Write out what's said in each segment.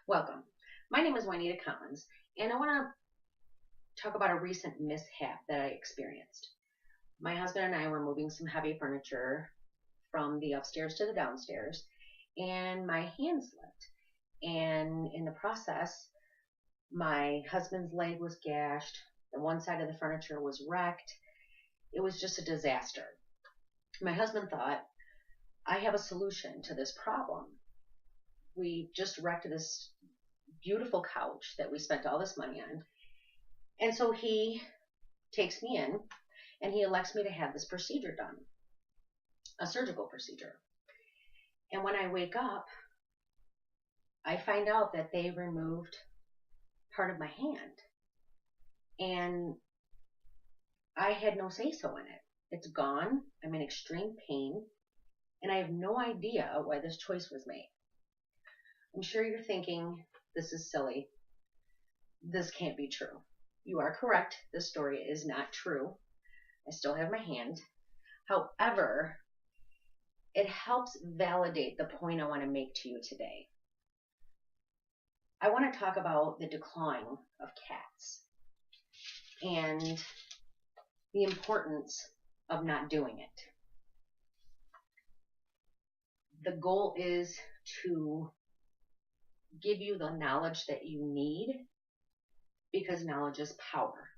Welcome. My name is Juanita Collins, and I want to talk about a recent mishap that I experienced. My husband and I were moving some heavy furniture from the upstairs to the downstairs, and my hand slipped. And in the process, my husband's leg was gashed, the one side of the furniture was wrecked. It was just a disaster. My husband thought, I have a solution to this problem. We just wrecked this beautiful couch that we spent all this money on. And so he takes me in and he elects me to have this procedure done, a surgical procedure. And when I wake up, I find out that they removed part of my hand. And I had no say so in it. It's gone. I'm in extreme pain. And I have no idea why this choice was made. I'm sure you're thinking, this is silly. This can't be true. You are correct. This story is not true. I still have my hand. However, it helps validate the point I want to make to you today. I want to talk about the declawing of cats and the importance of not doing it. The goal is to give you the knowledge that you need, because knowledge is power.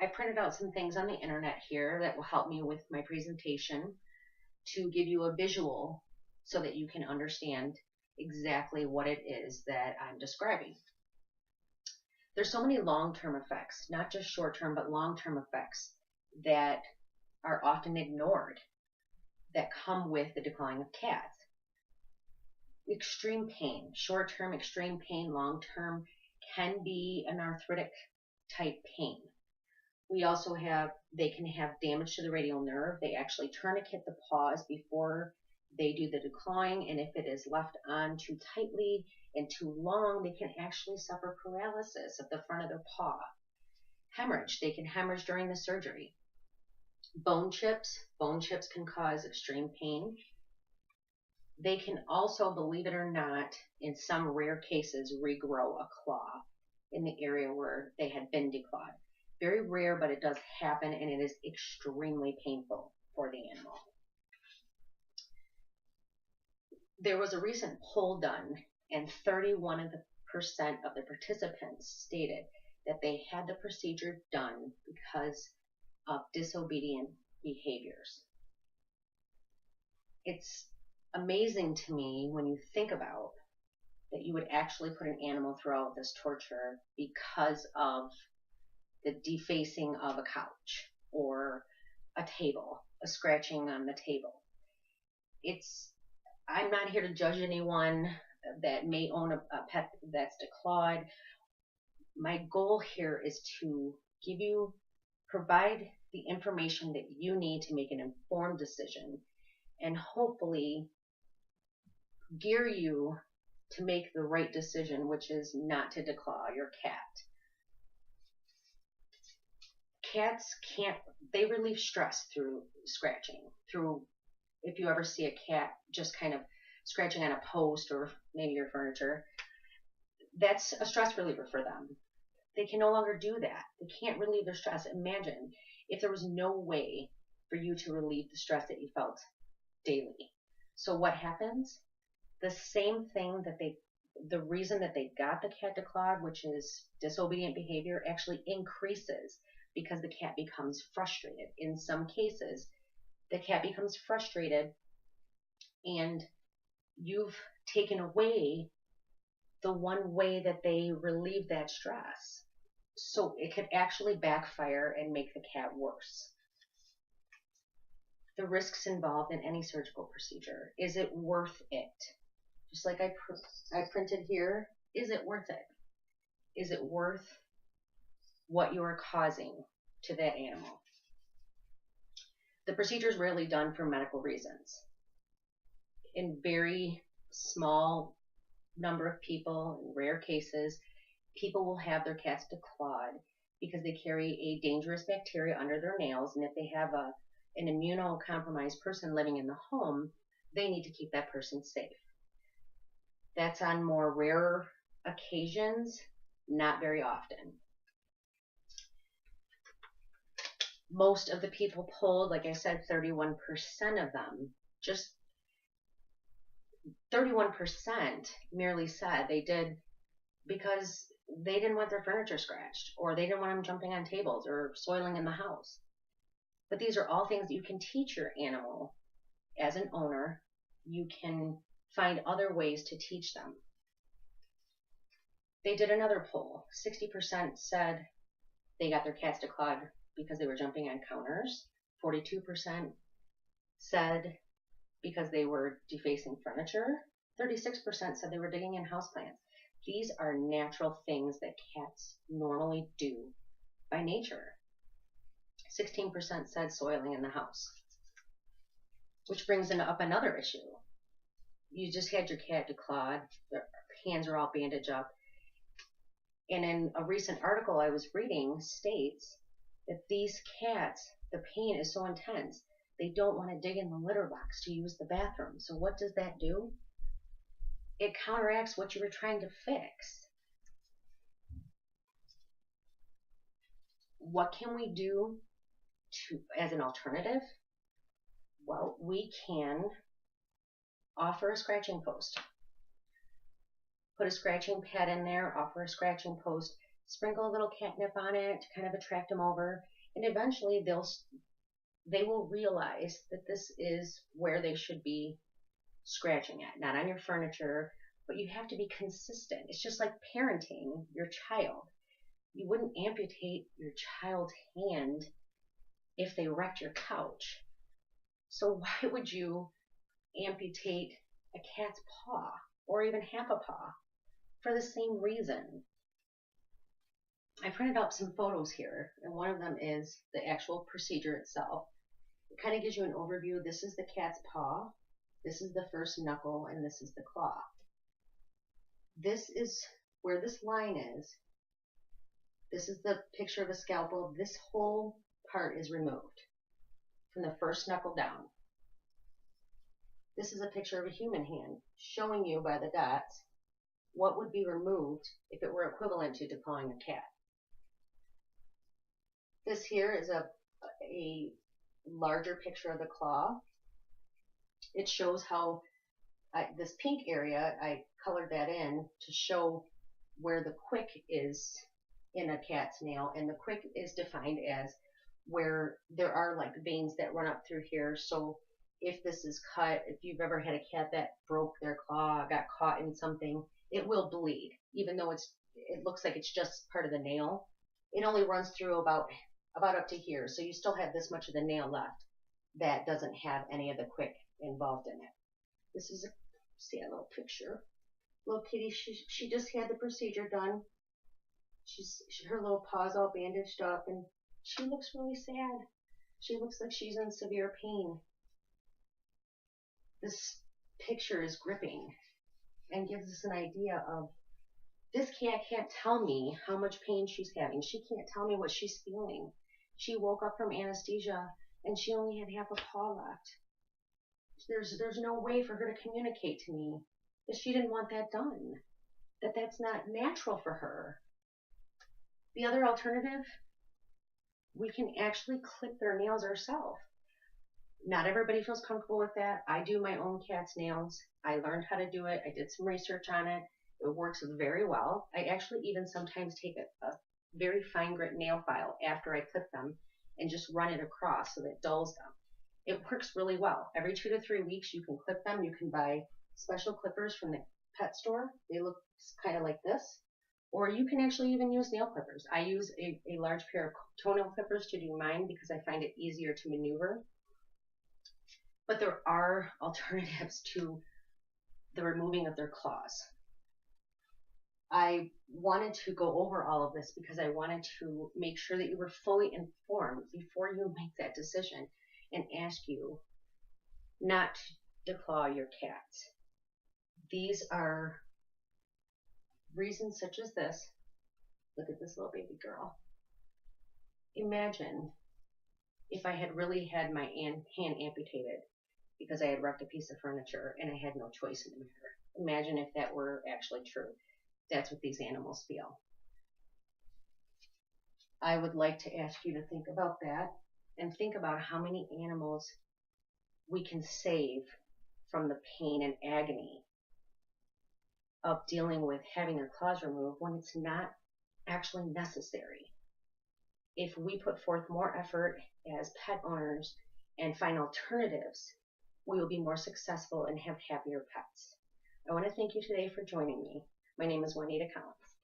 I printed out some things on the internet here that will help me with my presentation to give you a visual so that you can understand exactly what it is that I'm describing. There's so many long-term effects, not just short-term, but long-term effects that are often ignored that come with the declawing of cats. Extreme pain, short-term extreme pain, long-term can be an arthritic type pain. We also have, they can have damage to the radial nerve. They actually tourniquet the paws before they do the declawing, and if it is left on too tightly and too long, they can actually suffer paralysis of the front of their paw. Hemorrhage, they can hemorrhage during the surgery. Bone chips can cause extreme pain. They can also, believe it or not, in some rare cases, regrow a claw in the area where they had been declawed. Very rare, but it does happen, and it is extremely painful for the animal. There was a recent poll done, and 31% of the participants stated that they had the procedure done because of disobedient behaviors. It's amazing to me when you think about that you would actually put an animal through all of this torture because of the defacing of a couch or a table, a scratching on the table. I'm not here to judge anyone that may own a pet that's declawed. My goal here is to provide the information that you need to make an informed decision, and hopefully gear you to make the right decision, which is not to declaw your cat. Cats they relieve stress through scratching. If you ever see a cat just kind of scratching on a post or maybe your furniture, that's a stress reliever for them. They can no longer do that. They can't relieve their stress. Imagine if there was no way for you to relieve the stress that you felt daily. So what happens? The same thing the reason that they got the cat declawed, which is disobedient behavior, actually increases because the cat becomes frustrated. In some cases, the cat becomes frustrated and you've taken away the one way that they relieve that stress. So it could actually backfire and make the cat worse. The risks involved in any surgical procedure. Is it worth it? Just like I printed here, is it worth it? Is it worth what you are causing to that animal? The procedure is rarely done for medical reasons. In very small number of people, in rare cases, people will have their cats declawed because they carry a dangerous bacteria under their nails, and if they have an immunocompromised person living in the home, they need to keep that person safe. That's on more rare occasions, not very often. Most of the people polled, like I said, 31% of them, just 31% merely said they did because they didn't want their furniture scratched, or they didn't want them jumping on tables or soiling in the house. But these are all things that you can teach your animal as an owner. You can find other ways to teach them. They did another poll. 60% said they got their cats declawed because they were jumping on counters. 42% said because they were defacing furniture. 36% said they were digging in houseplants. These are natural things that cats normally do by nature. 16% said soiling in the house. Which brings up another issue. You just had your cat declawed, their hands are all bandaged up. And in a recent article I was reading states that these cats, the pain is so intense, they don't want to dig in the litter box to use the bathroom. So what does that do? It counteracts what you were trying to fix. What can we do as an alternative? Well, we can offer a scratching post. Put a scratching pad in there, offer a scratching post, sprinkle a little catnip on it to kind of attract them over, and eventually they will realize that this is where they should be scratching at, not on your furniture, but you have to be consistent. It's just like parenting your child. You wouldn't amputate your child's hand if they wrecked your couch. So why would you amputate a cat's paw or even half a paw for the same reason? I printed out some photos here, and one of them is the actual procedure itself. It kind of gives you an overview. This is the cat's paw, this is the first knuckle, and this is the claw. This is where this line is. This is the picture of a scalpel. This whole part is removed from the first knuckle down. This is a picture of a human hand showing you by the dots what would be removed if it were equivalent to declawing a cat. This here is a larger picture of the claw. It shows how this pink area, I colored that in to show where the quick is in a cat's nail, and the quick is defined as where there are like veins that run up through here. So if this is cut, if you've ever had a cat that broke their claw, got caught in something, it will bleed, even though it looks like it's just part of the nail. It only runs through about up to here, so you still have this much of the nail left that doesn't have any of the quick involved in it. This is see a little picture. Little kitty, she just had the procedure done. Her little paw's all bandaged up, and she looks really sad. She looks like she's in severe pain. This picture is gripping and gives us an idea of this cat can't tell me how much pain she's having. She can't tell me what she's feeling. She woke up from anesthesia and she only had half a paw left. There's no way for her to communicate to me that she didn't want that done, that's not natural for her. The other alternative, we can actually clip their nails ourselves. Not everybody feels comfortable with that. I do my own cat's nails. I learned how to do it. I did some research on it. It works very well. I actually even sometimes take a very fine grit nail file after I clip them and just run it across so that it dulls them. It works really well. Every 2 to 3 weeks you can clip them. You can buy special clippers from the pet store. They look kind of like this. Or you can actually even use nail clippers. I use a large pair of toenail clippers to do mine because I find it easier to maneuver. But there are alternatives to the removing of their claws. I wanted to go over all of this because I wanted to make sure that you were fully informed before you make that decision and ask you not to declaw your cats. These are reasons such as this. Look at this little baby girl. Imagine if I had really had my hand amputated because I had wrecked a piece of furniture and I had no choice in the matter. Imagine if that were actually true. That's what these animals feel. I would like to ask you to think about that and think about how many animals we can save from the pain and agony of dealing with having their claws removed when it's not actually necessary. If we put forth more effort as pet owners and find alternatives, we will be more successful and have happier pets. I want to thank you today for joining me. My name is Juanita Collins.